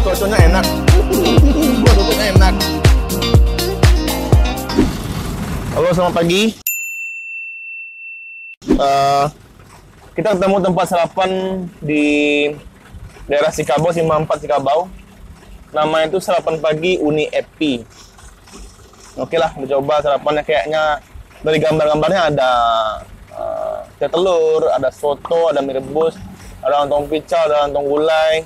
Sotonya enak. Sotonya enak. Halo, selamat pagi. Kita ketemu tempat sarapan di daerah Sikabau, 54 Sikabau. Namanya itu sarapan pagi Uni Epi. Oke lah, mencoba sarapannya. Kayaknya dari gambar-gambarnya ada teh telur, ada soto, ada mie rebus, ada lontong pical, ada lontong gulai,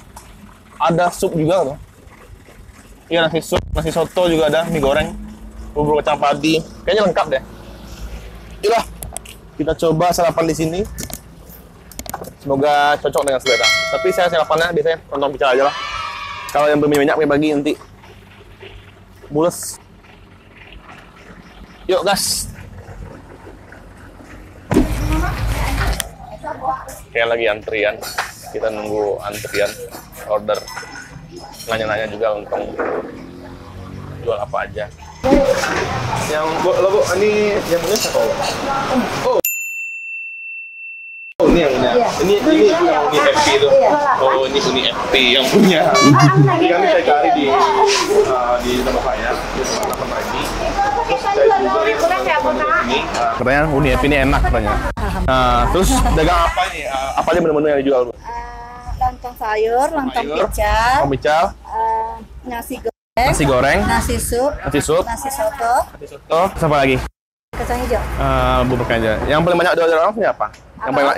ada sup juga tuh. Iya, nasi sup, nasi soto juga ada, mie goreng, bubur kacang padi. Kayaknya lengkap deh. Itulah, kita coba sarapan di sini. Semoga cocok dengan selera. Tapi saya sarapannya biasanya lontong pical aja lah. Kalau yang berminyak bagi nanti mules. Yuk gas. Kayak lagi antrian. Kita nunggu antrian order. Nanya-nanya juga lontong jual apa aja. Yang bu, ini yang punya siapa? Oh. Oh, ini yang punya. Iya. Ini yang Uni Happy itu. Iya. Oh, ini Uni Happy yang punya. Jadi kami saya cari di tempat saya di tempat lagi. Terus saya juga ini. Katanya Uni Happy ini enak katanya. Nah, terus dagang apa ini? Apa aja menu-menu yang dijual, Bu? Lontong sayur, lontong pical, nasi goreng, nasi sup, nasi soto, apa lagi? kacang hijau. Bubur kacang hijau. Yang paling banyak diorder orang punya apa?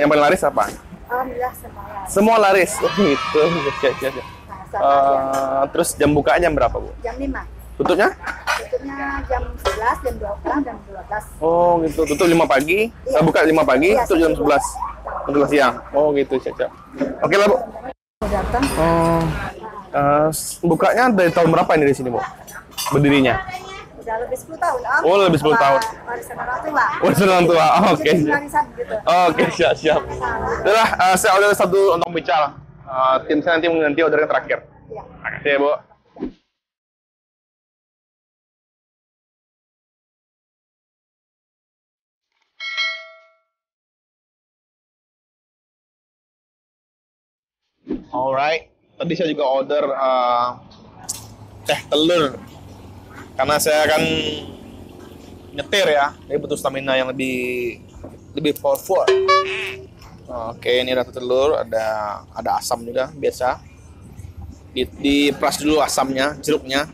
Yang paling laris apa? Alhamdulillah semua laris. Semua laris. Oh, gitu. Siap. Terus jam bukanya jam berapa, Bu? Jam 5. Tutupnya? Tutupnya jam 11, jam 12, jam 12. Oh, gitu. Tutup 5 pagi. Iya. Buka 5 pagi, Iya, tutup jam 11. 11 siang. Oh, gitu. Siap. Oke lah, Bu. Datang. Bukanya dari tahun berapa ini di sini, Bu? Berdirinya? Udah lebih 10 tahun, Om. Oh, lebih 10 tahun. Warisan orang tua. Warisan orang tua. Oke. Warisan gitu. Oke, siap. Itulah, saya order 1 lontong pical. Tim saya nanti ordernya terakhir. Iya. Makasih ya, Bu. Alright, tadi saya juga order teh telur karena saya akan nyetir ya, jadi butuh stamina yang lebih powerful. Oke, ini ada teh telur, ada asam juga biasa. Diperas dulu asamnya, jeruknya.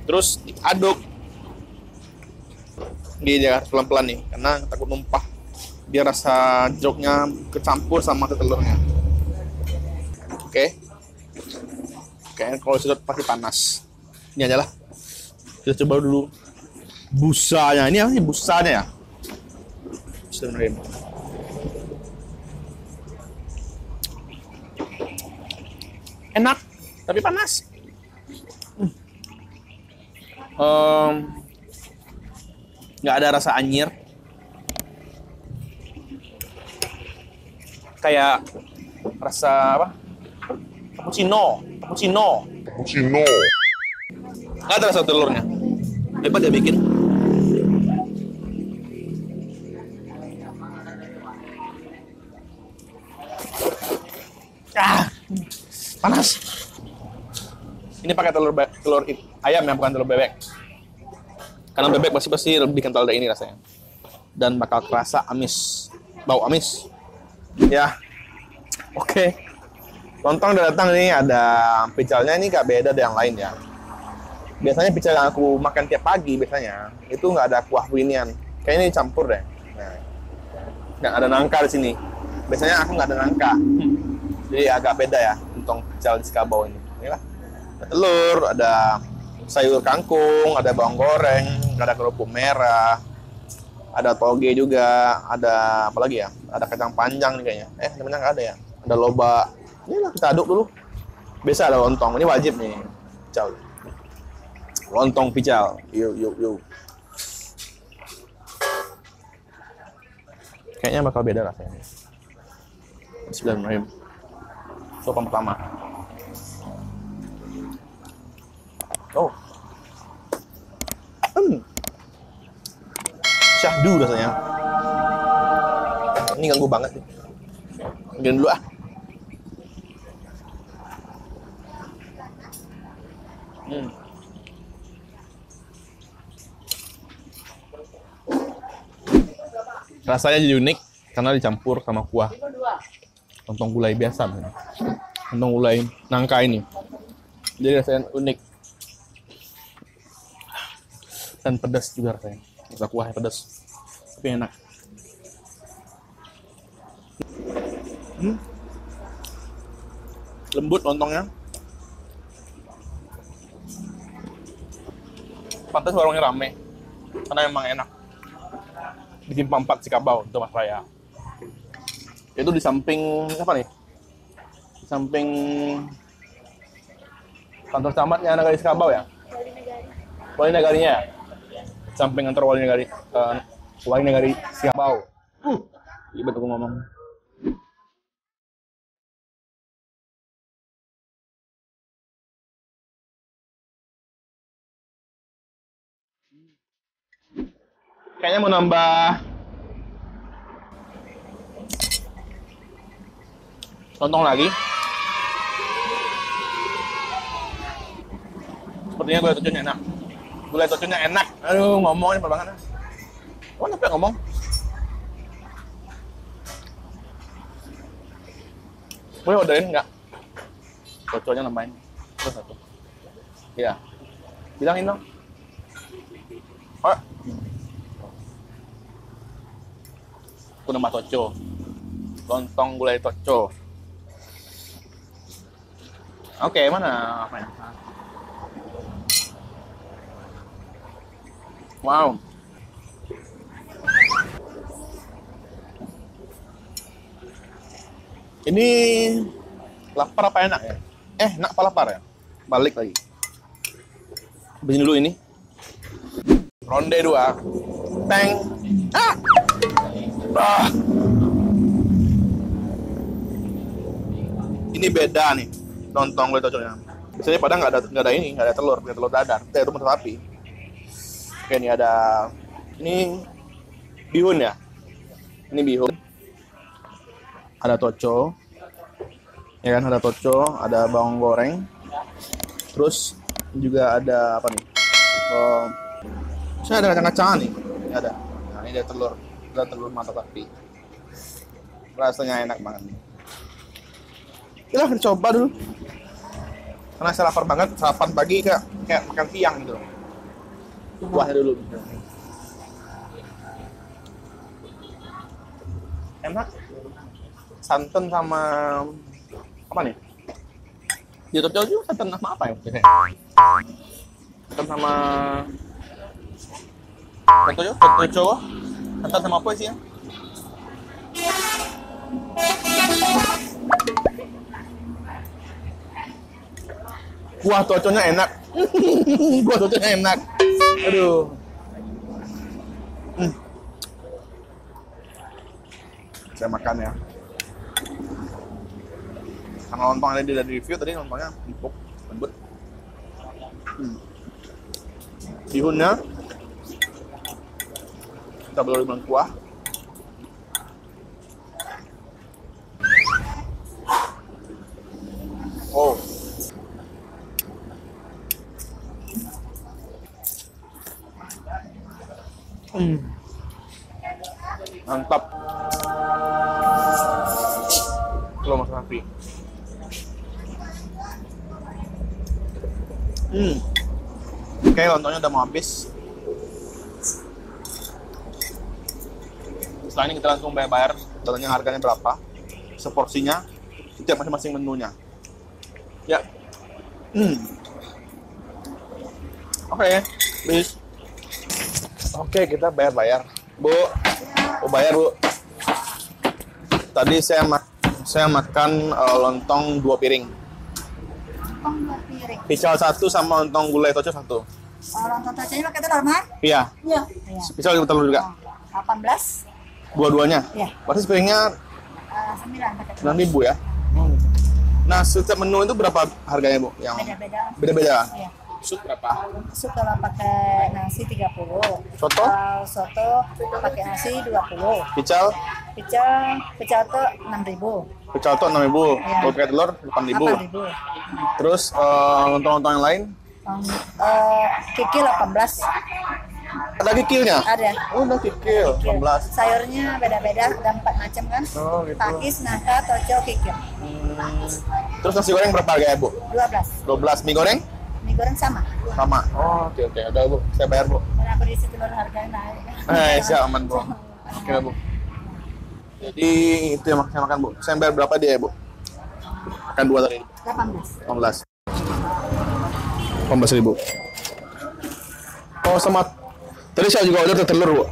Terus diaduk. Dia pelan-pelan nih, karena takut numpah. Biar rasa jeruknya kecampur sama telurnya. Oke. Kayaknya kalau sedot pasti panas. Ini aja lah. Kita coba dulu busanya. Ini apa sih busanya ya? Bismillahirrahmanirrahim. Enak, tapi panas. Nggak ada rasa anyir. Kayak rasa apa? Cappuccino. Nggak ada rasa telurnya. Hebat dia bikin. Panas. Ini pakai telur ayam ya, bukan telur bebek. Karena bebek pasti lebih kental dari ini rasanya. Dan bakal kerasa amis, bau amis. Ya, oke. Lontong udah datang nih, ada picalnya. Ini gak beda dari yang lain ya. Biasanya pical yang aku makan tiap pagi biasanya itu nggak ada kuah winian. Kayaknya ini campur deh. Nah, nggak ada nangka di sini. Biasanya aku nggak ada nangka. Jadi agak beda ya lontong pical di Sikabau ini. Inilah, ada telur, ada sayur kangkung, ada bawang goreng, ada kerupuk merah, ada toge juga, ada apa lagi ya? Ada kacang panjang nih kayaknya. Sebenarnya nggak ada ya. Ada loba. Inilah, kita aduk dulu. Biasa ada lontong. Ini wajib nih. Pical. Lontong pical. Yuk. Kayaknya bakal beda rasanya. Bismillahirrahmanirrahim. Sopan pertama. Oh. Syahdu rasanya. Ini ganggu banget sih. Gini dulu ah. Rasanya jadi unik karena dicampur sama kuah lontong gulai biasa, lontong gulai nangka ini. Jadi rasanya unik dan pedas juga rasanya. Rasa kuahnya pedas, tapi enak. Lembut lontongnya. Pantas warungnya rame karena emang enak. Di Simpang 4 Cikabau untuk Mas Raya. Itu di samping apa nih? Di samping kantor camatnya Nagari Cikabau ya? Wali Nagarinya ya? Samping kantor Wali Nagari Cikabau. Ribet aku ngomong. Kayaknya mau nambah lontong lagi. Sepertinya gulai toconya enak. Gulai toconya enak. Aduh, ngomongnya apa banget. Oh, sampai ngomong. Boleh orderin nggak? Toconya nambahin. Terus satu. Iya. Bilangin dong. Oh. Aku nambah toco. Lontong gulai toco. Oke, mana apa ya? Wow. Ini lapar apa enak ya? Enak apa lapar ya? Balik lagi. Habisin dulu ini. Ronde 2. Teng. Ah! Ah. Ini beda nih lontong gulai toconya. Biasanya Padang nggak ada telur dadar, itu telur sapi. Oke, ini ada bihun ya. Ini bihun. Ada toco. Ya kan, ada toco, ada bawang goreng. Terus juga ada apa nih? Saya ada kacang-kacangan nih. Ini ada. Nah, ini ada telur mata sapi. Rasanya enak banget nih. Kita coba dulu. Karena saya lapar banget, sarapan pagi kayak makan siang gitu. Kuahnya dulu. Enak. Santan sama apa nih? Di Tokyo juga santan sama apa ya? Santan sama Tokyo. Santan sama apa sih ya? Kuah toconya enak. Kuah toconya enak. Aduh. Saya makan ya. Karena lontong ada di review tadi, lontongnya empuk, lembut. Bihunnya kita belum dengan kuah. Oh. Mantap. Kalau Mas Raffi. Oke, lontongnya udah mau habis. Setelah ini kita langsung bayar. Datanya harganya berapa? Seporsinya, setiap masing-masing menunya. Ya. Oke, bis. Oke, kita bayar. Bu, mau bayar, Bu. Tadi saya makan lontong 2 piring. Lontong 2 piring. Pical 1 sama lontong gulai toco 1. Lontong toconya pakai telur, Mas? Iya. Iya. Pical juga telur juga. 18. Dua-duanya. Iya. Berarti sepiringnya 9 pakai telur. 9.000 ya. Nah, setiap menu itu berapa harganya, Bu? Yang beda-beda. Iya. Sup berapa? Sup kalau pakai nasi 30. Soto? Soto pakai nasi 20. Pical? Pical tuh 6.000. Pecel tok 6.000. Iya. Kalau pakai telur 8.000. 8.000. Terus lontong-lontong yang lain Kikil 18. ada kikilnya. Ada. Oh, ada kikil 18. Sayurnya beda-beda, ada 4 macam kan. Oh, gitu. Pakis, nangka, toco, kikil. Terus nasi goreng berapa harga ya, Bu? 12. 12. Mie goreng? Mie goreng sama. Sama. Oh, oke oke. Udah, Bu. Saya bayar, Bu. Karena aku diisi telur harganya naik. Siap, aman, Bu. Oke, Bu. Jadi itu yang saya makan, Bu. Saya bayar berapa dia ya, Bu? Makan 2 tadi. 18. 18. 18.000. Oh, sama. Tadi saya juga order telur, Bu.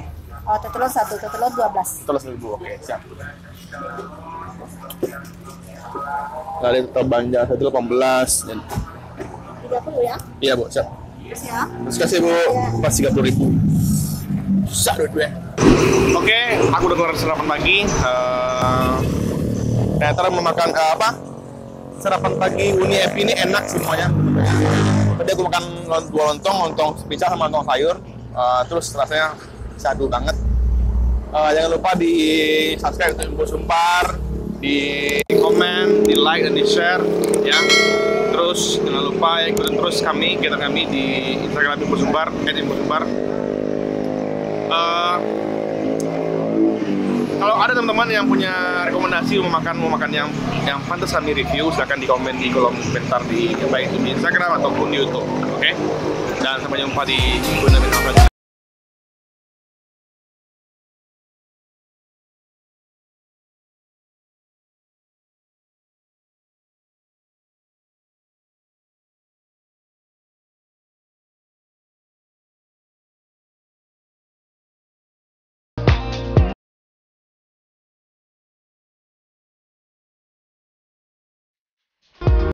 Oh, telur 1, telur 12. 12.000. Oke, siap. Kali tetap belanja satu 18. 30 ya? Iya, Bu, siap. Siap. Terus kasih, Bu. Pas 30.000. Susah duit. Oke, aku udah keluar sarapan pagi. Ternyata memakan apa? Sarapan pagi Uni Epi ini enak semuanya. Tadi aku makan 2 lontong pizza sama lontong sayur. Terus rasanya syahdu banget. Jangan lupa di subscribe untuk Info Sumpar, di komen, di like dan di share ya. Terus jangan lupa ikutin terus kegiatan kami di Instagram Info Sumpar @infosumpar. Kalau ada teman-teman yang punya rekomendasi mau makan yang pantas kami review, silahkan di komen di kolom komentar di baik itu di Instagram ataupun di YouTube. Oke? Dan sampai jumpa di video selanjutnya.